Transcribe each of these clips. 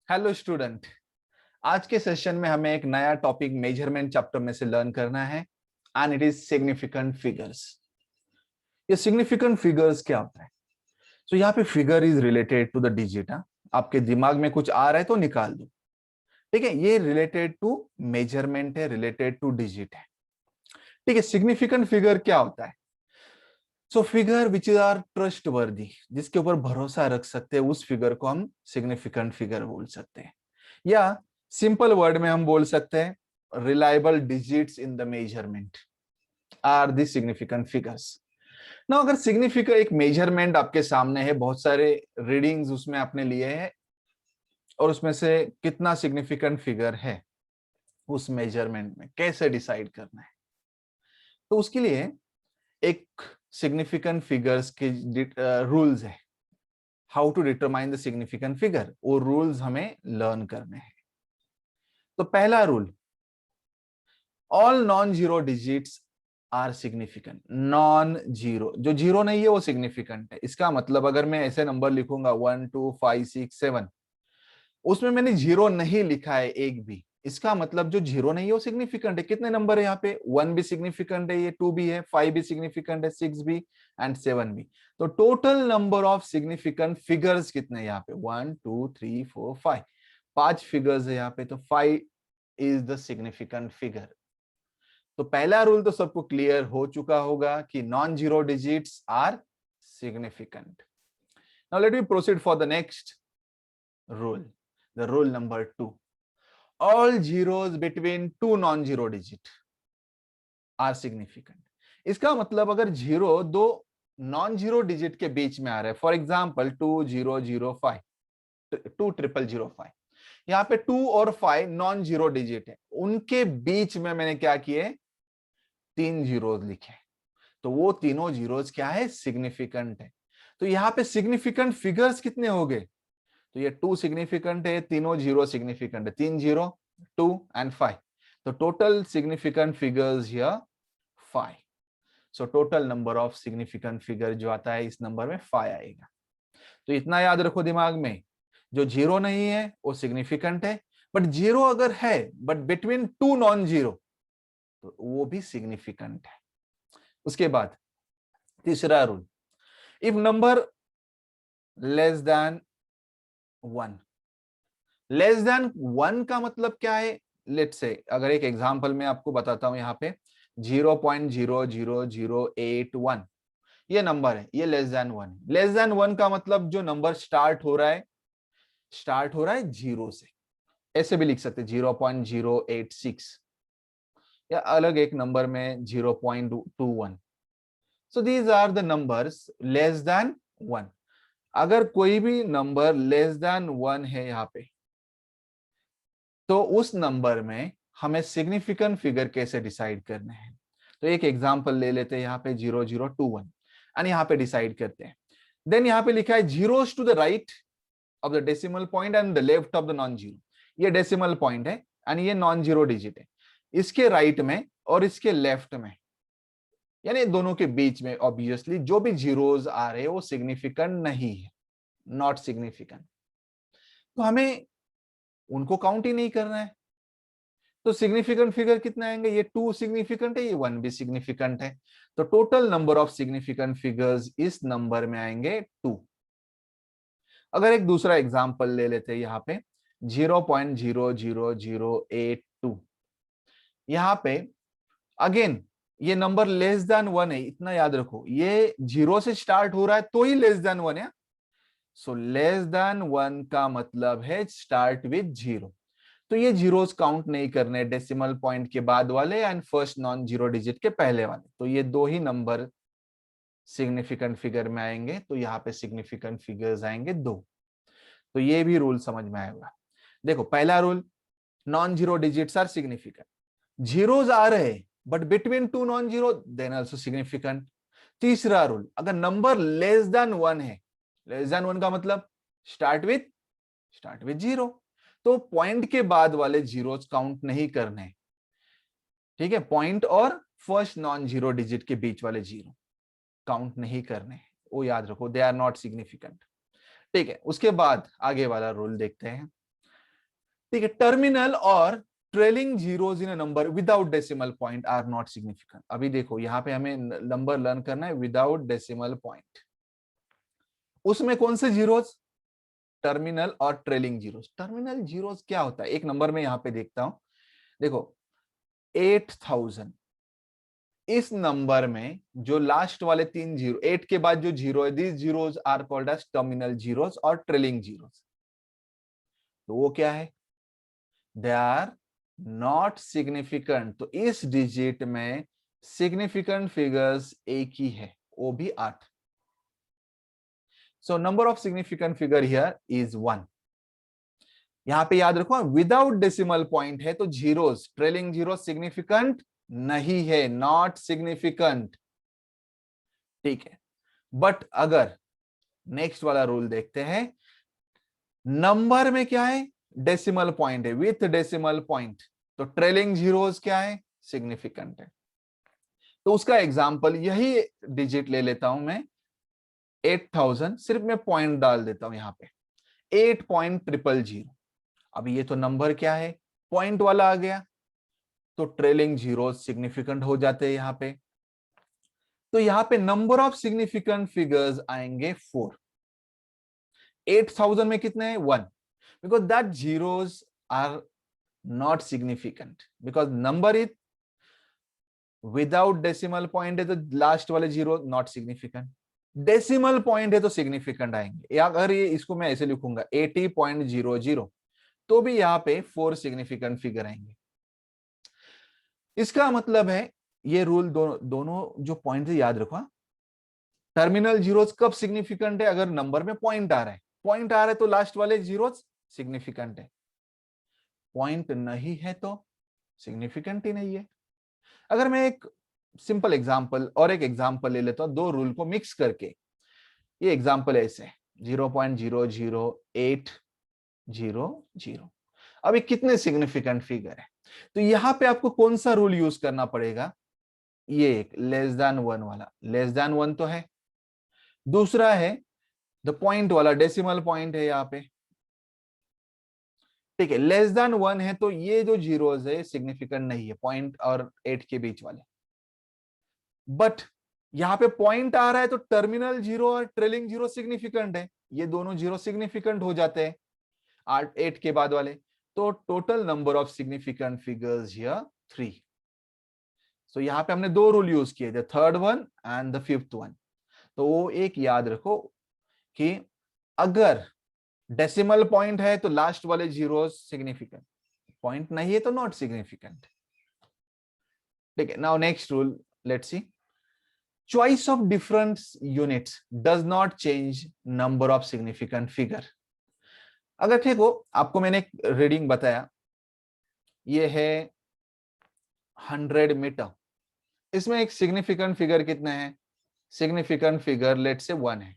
Hello student. आज के session में हमें एक नया टॉपिक मेजरमेंट चैप्टर में से लर्न करना है and it is significant figures. ये सिग्निफिकेंट फिगर्स क्या होता है? सो यहाँ पे figure is related to the digit. आपके दिमाग में कुछ आ रहा है तो निकाल दो। ठीक है, ये रिलेटेड टू मेजरमेंट है, रिलेटेड टू डिजिट है। ठीक है, सिग्निफिकेंट फिगर क्या होता है? So figure which are trustworthy, जिसके ऊपर भरोसा रख सकते हैं, उस फिगर को हम सिग्निफिकेंट फिगर बोल सकते हैं। या सिंपल वर्ड में हम बोल सकते हैं reliable digits in the measurement are the significant figures. ना अगर सिग्निफिकेंट एक मेजरमेंट आपके सामने है, बहुत सारे रीडिंग्स उसमें आपने लिए हैं और उसमें से कितना सिग्निफिकेंट फिगर है उस मेजरमेंट में कैसे डिसाइड करना है, तो उसके लिए एक सिग्निफिकेंट फिगर्स के रूल्स है। How to determine the significant figure, वो रूल्स हमें लर्न करने हैं। तो पहला rule, all non zero digits are significant. Non zero, जो जीरो नहीं है वो सिग्निफिकेंट है। इसका मतलब अगर मैं ऐसे नंबर लिखूंगा 1 2 5 6 7, उसमें मैंने जीरो नहीं लिखा है एक भी, इसका मतलब जो जीरो नहीं है वो सिग्निफिकेंट है। कितने नंबर है यहाँ पे? 1 भी सिग्निफिकेंट है, ये 2 भी है, 5 भी सिग्निफिकेंट है, 6 भी एंड 7 भी। तो total number of significant figures कितने हैं यहाँ पे? 1 2 3 4 5, 5 फिगर्स है यहाँ पे, तो 5 इज द सिग्निफिकेंट फिगर। तो पहला रूल तो सबको क्लियर हो चुका होगा कि non zero digits are significant. Now let me proceed for the next rule, the rule number 2, all zeros between two non zero digit are significant. इसका मतलब अगर जीरो दो नॉन जीरो डिजिट के बीच में आ रहा है, फॉर एग्जाम्पल 2005, 2005, यहाँ पे 2 और 5 नॉन जीरो डिजिट है, उनके बीच में मैंने क्या किए? 3 जीरोस लिखे, तो वो तीनों जीरोस क्या है? सिग्निफिकेंट है। तो यहाँ पे सिग्निफिकेंट फिगर्स कितने हो गए? तो ये 2 सिग्निफिकेंट है, तीनों जीरो सिग्निफिकेंट है, 3 जीरो 2 एंड 5, तो total significant figures here 5। So total number of significant figure जो आता है इस नंबर में 5 आएगा। तो इतना याद रखो दिमाग में, जो जीरो नहीं है वो सिग्निफिकेंट है, बट जीरो अगर है but between two non zero तो वो भी सिग्निफिकेंट है। उसके बाद तीसरा rule, if number less than 1। Less than 1 का मतलब क्या है? लेट्स से अगर एक एग्जांपल मैं आपको बताता हूं, यहाँ पे 0.00081 ये नंबर है, ये लेस देन 1। लेस देन 1 का मतलब जो नंबर स्टार्ट हो रहा है, स्टार्ट हो रहा है जीरो से। ऐसे भी लिख सकते 0.086 या अलग एक नंबर में 0.21। So these are the numbers less than 1। अगर कोई भी नंबर लेस देन 1 है यहाँ पे, तो उस नंबर में हमें सिग्निफिकेंट फिगर कैसे डिसाइड करने हैं? तो एक एग्जांपल ले लेते हैं, यहाँ पे 0021 एंड यहाँ पे डिसाइड करते हैं। देन यहाँ पे लिखा है zeros to the right of the decimal point and the left of the non zero. ये डेसिमल पॉइंट है एंड ये नॉन जीरो डिजिट है, इसके राइट में और इसके लेफ्ट में, यानी दोनों के बीच में ऑब्वियसली जो भी जीरोस आ रहे हैं वो सिग्निफिकेंट नहीं है, नॉट सिग्निफिकेंट। तो हमें उनको काउंट ही नहीं करना है। तो सिग्निफिकेंट फिगर कितने आएंगे? ये 2 सिग्निफिकेंट है, ये 1 भी सिग्निफिकेंट है, तो total number of significant figures इस नंबर में आएंगे 2। अगर एक दूसरा एग्जांपल ले लेते हैं, यहाँ पे 0.00082, यहाँ पे अगेन ये नंबर लेस देन 1 है, इतना याद रखो, ये जीरो से स्टार्ट हो रहा है तो ही लेस देन 1 है। सो लेस देन 1 का मतलब है स्टार्ट विद जीरो, तो ये जीरोस काउंट नहीं करने, डेसिमल पॉइंट के बाद वाले and first non zero digit के पहले वाले, तो ये दो ही नंबर सिग्निफिकेंट फिगर में आएंगे, तो यहाँ पे सिग्निफिकेंट फिगर्स आएंगे 2। तो ये भी रूल समझ में आएगा। देखो पहला rule, non zero digits are significant, zeros आ रहे but between two non zero then also significant. तीसरा रूल, अगर नंबर लेस देन 1 है, लेस देन 1 का मतलब स्टार्ट विथ जीरो, तो पॉइंट के बाद वाले जीरोस काउंट नहीं करने। ठीक है, पॉइंट और फर्स्ट नॉन जीरो डिजिट के बीच वाले जीरो काउंट नहीं करने, वो याद रखो, दे आर नॉट सिग्निफिकेंट। ठीक है, उसके बाद आगे वाला रूल देखते हैं, ठीक है, टर्मिनल और trailing zeros in a number without decimal point are not significant. अभी देखो यहाँ पे हमें नंबर लर्न करना है विदाउट डेसिमल पॉइंट। उसमें कौन से जीरोस? टर्मिनल और ट्रेलिंग जीरोस। टर्मिनल जीरोस क्या होता है? एक नंबर में यहाँ पे देखता हूं, देखो 8000, इस नंबर में जो लास्ट वाले 3 जीरो, 8 के बाद जो जीरो है, these zeros are called as terminal zeros और ट्रेलिंग जीरोस। तो वो क्या है? They are not significant. तो इस डिजिट में सिग्निफिकेंट फिगर्स एक ही है, वो भी 8। So number of significant figure here is 1। यहां पे याद रखो विदाउट डेसिमल पॉइंट है तो जीरोस, ट्रेलिंग जीरो सिग्निफिकेंट नहीं है, नॉट सिग्निफिकेंट। ठीक है, बट अगर नेक्स्ट वाला रूल देखते हैं, नंबर में क्या है? डेसिमल पॉइंट है, विथ डेसिमल पॉइंट, तो ट्रेलिंग जीरोस क्या है? सिग्निफिकेंट है। तो उसका एग्जांपल यही डिजिट ले लेता हूं मैं, 8000, सिर्फ मैं पॉइंट डाल देता हूं यहां पे 8.000। अब ये तो नंबर क्या है? पॉइंट वाला आ गया, तो ट्रेलिंग जीरोस सिग्निफिकेंट हो जाते हैं यहां पे। तो यहां पे नंबर ऑफ सिग्निफिकेंट फिगर्स आएंगे 4। 8000 में कितने हैं? 1, because that zeros are not significant, because number is without decimal point है तो लास्ट वाले zero not significant, decimal point है तो सिग्निफिकेंट आएंगे। या अगर ये इसको मैं ऐसे लिखूंगा 80.00, तो भी यहां पे 4 सिग्निफिकेंट फिगर आएंगे। इसका मतलब है ये रूल दोनों जो पॉइंट है याद रखो। टर्मिनल जीरोस कब सिग्निफिकेंट है? अगर नंबर में पॉइंट आ रहा है, पॉइंट आ रहा है तो लास्ट वाले जीरोस सिग्निफिकेंट है, पॉइंट नहीं है तो सिग्निफिकेंट ही नहीं है। अगर मैं एक सिंपल एग्जांपल और एक एग्जांपल ले लेता हूं, दो रूल को मिक्स करके, ये एग्जांपल ऐसे 0.00800। अभी कितने सिग्निफिकेंट फिगर है? तो यहां पे आपको कौन सा रूल यूज करना पड़ेगा? ये एक लेस देन 1 वाला, लेस देन 1 तो है, दूसरा है द पॉइंट वाला, डेसिमल पॉइंट है यहाँ पे। ठीक है, लेस देन 1 है तो ये जो जीरोस है सिग्निफिकेंट नहीं है, पॉइंट और 8 के बीच वाले। बट यहां पे पॉइंट आ रहा है तो टर्मिनल जीरो और ट्रेलिंग जीरो सिग्निफिकेंट है, ये दोनों जीरो सिग्निफिकेंट हो जाते हैं 8 के बाद वाले। तो total number of significant figures here 3। सो यहां पे हमने दो रूल यूज किए, the third one and the fifth one. तो वो एक याद रखो कि अगर डेसिमल पॉइंट है तो लास्ट वाले जीरो सिग्निफिकेंट, पॉइंट नहीं है तो नॉट सिग्निफिकेंट। ठीक है, now next rule let's see. Choice of different units does not change number of significant figure। अगर ठीक हो, आपको मैंने एक रीडिंग बताया, ये है 100 मीटर, इसमें एक सिग्निफिकेंट फिगर कितने हैं? सिग्निफिकेंट फिगर लेट से 1 है।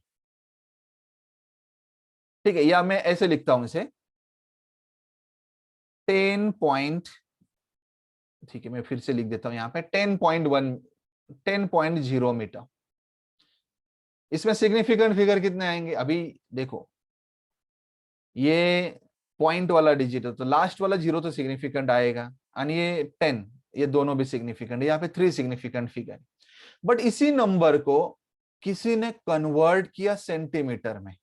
ठीक है, या मैं ऐसे लिखता हूं इसे 10 पॉइंट, ठीक है मैं फिर से लिख देता हूं यहां पे 10.1, 10.0 मीटर। इसमें सिग्निफिकेंट फिगर कितने आएंगे? अभी देखो ये पॉइंट वाला डिजिट है तो लास्ट वाला जीरो तो सिग्निफिकेंट आएगा, और ये 10, ये दोनों भी सिग्निफिकेंट है, यहाँ पे 3 सिग्निफिकेंट फिगर। बट इसी नंबर को किसी ने कन्वर्ट किया सेंटीमीटर में,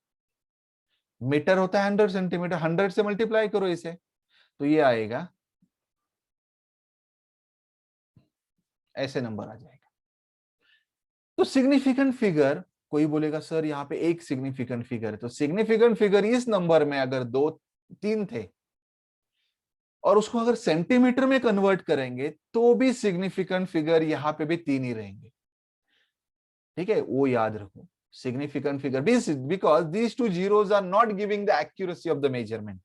मीटर होता है 100 सेंटीमीटर, 100 से मल्टीप्लाई करो इसे, तो ये आएगा, ऐसे नंबर आ जाएगा। तो सिग्निफिकेंट फिगर, कोई बोलेगा सर यहाँ पे एक सिग्निफिकेंट फिगर है, तो सिग्निफिकेंट फिगर इस नंबर में अगर 2 3 थे और उसको अगर सेंटीमीटर में कन्वर्ट करेंगे तो भी सिग्निफिकेंट फिगर यहां पे भी 3 ही रहेंगे। ठीक है, वो याद रखो, significant figure, because these two zeros are not giving the accuracy of the measurement.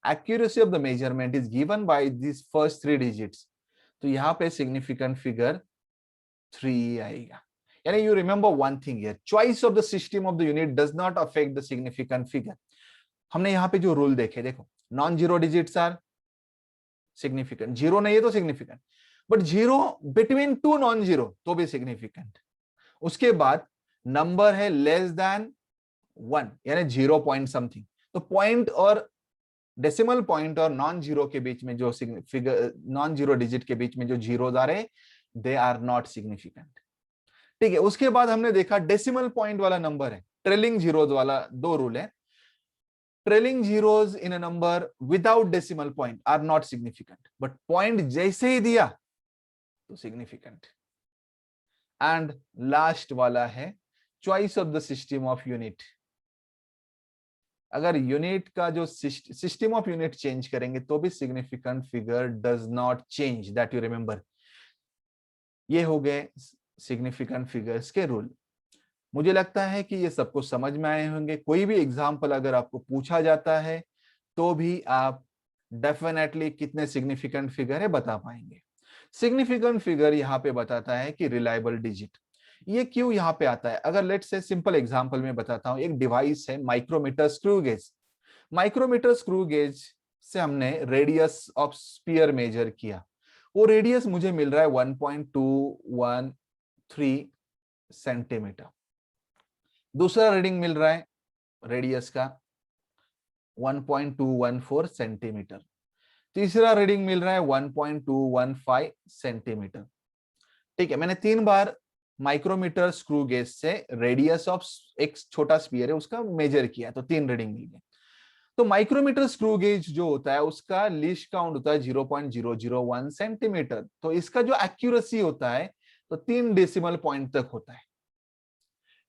Accuracy of the measurement is given by this first 3 digits. तो यहां पे सिग्निफिकेंट फिगर 3 आएगा। यानी you remember one thing here, choice of the system of the unit does not affect the significant figure. हमने यहाँ पे जो rule देखे, देखो non zero digits are significant, zero नहीं है तो significant, but zero between 2 non zero तो भी सिग्निफिकेंट। उसके बाद नंबर है लेस देन 1 यानी 0 पॉइंट समथिंग, तो पॉइंट और डेसिमल पॉइंट और नॉन जीरो के बीच में जो फिगर, नॉन जीरो डिजिट के बीच में जो जीरोज आ रहे, दे आर नॉट सिग्निफिकेंट। ठीक है, उसके बाद हमने देखा डेसिमल पॉइंट वाला नंबर है, ट्रेलिंग जीरोज वाला दो रूल है। Trailing zeros in a number without decimal point are not significant, but point जैसे ही दिया तो सिग्निफिकेंट। एंड लास्ट वाला है choice of the system of unit. अगर यूनिट का जो सिस्टम ऑफ यूनिट चेंज करेंगे तो भी significant figure does not change, that you remember. ये हो गए सिग्निफिकेंट फिगर्स के रूल। मुझे लगता है कि ये सबको समझ में आए होंगे। कोई भी एग्जाम्पल अगर आपको पूछा जाता है तो भी आप डेफिनेटली कितने सिग्निफिकेंट फिगर है बता पाएंगे। सिग्निफिकेंट फिगर यहाँ पे बताता है कि रिलायबल डिजिट। ये क्यों यहाँ पे आता है? अगर लेट्स से सिंपल एग्जांपल में बताता हूं, एक डिवाइस है micrometer screw gauge. Micrometer screw gauge से हमने रेडियस ऑफ स्फीयर मेजर किया, वो रेडियस मुझे मिल रहा है 1.213 सेंटीमीटर। दूसरा रीडिंग मिल रहा है रेडियस का 1.214 सेंटीमीटर। तीसरा रीडिंग मिल रहा है 1.215 सेंटीमीटर। ठीक है, मैंने 3 बार माइक्रोमीटर स्क्रू गेज से रेडियस ऑफ एक छोटा स्फीयर है उसका मेजर किया, तो 3 रीडिंग मिल गए। तो माइक्रोमीटर स्क्रू गेज जो होता है उसका लीस्ट काउंट होता है 0.001 सेंटीमीटर। तो इसका जो एक्यूरेसी होता है तो 3 डेसिमल पॉइंट तक होता है।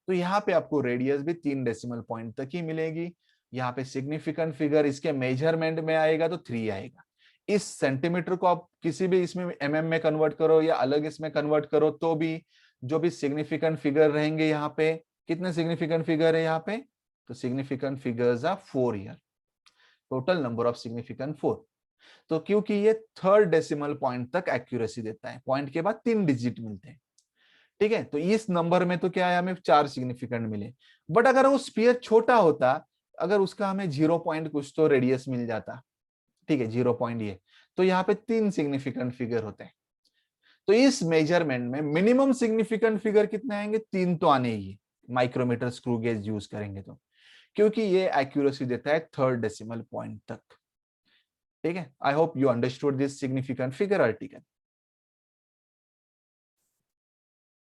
तो यहाँ पे आपको रेडियस भी 3 डेसिमल पॉइंट तक ही मिलेगी। यहाँ पे सिग्निफिकेंट फिगर इसके मेजरमेंट में आएगा तो 3 आएगा। इस सेंटीमीटर को आप किसी भी इसमें एमएम में कन्वर्ट करो या अलग इसमें कन्वर्ट करो तो भी जो भी सिग्निफिकेंट फिगर रहेंगे, यहाँ पे कितने सिग्निफिकेंट फिगर है यहाँ पे, तो significant figures are 4 here, total number of significant 4। तो क्योंकि ये 3rd डेसिमल पॉइंट तक एक्यूरेसी देता है, पॉइंट के बाद 3 डिजिट मिलते हैं। ठीक है, तो इस नंबर में तो क्या है, हमें 4 सिग्निफिकेंट मिले। बट अगर वो स्फीयर छोटा होता, अगर उसका हमें 0 पॉइंट कुछ तो रेडियस मिल जाता, ठीक है 0 पॉइंट ये, तो यहाँ पे 3 सिग्निफिकेंट फिगर होते हैं। तो इस मेजरमेंट में मिनिमम सिग्निफिकेंट फिगर कितने आएंगे, 3 तो आने ही, माइक्रोमीटर स्क्रू गेज यूज करेंगे तो, क्योंकि ये एक्यूरेसी देता है 3rd डेसिमल पॉइंट तक। ठीक है, I hope you understood this significant figure article.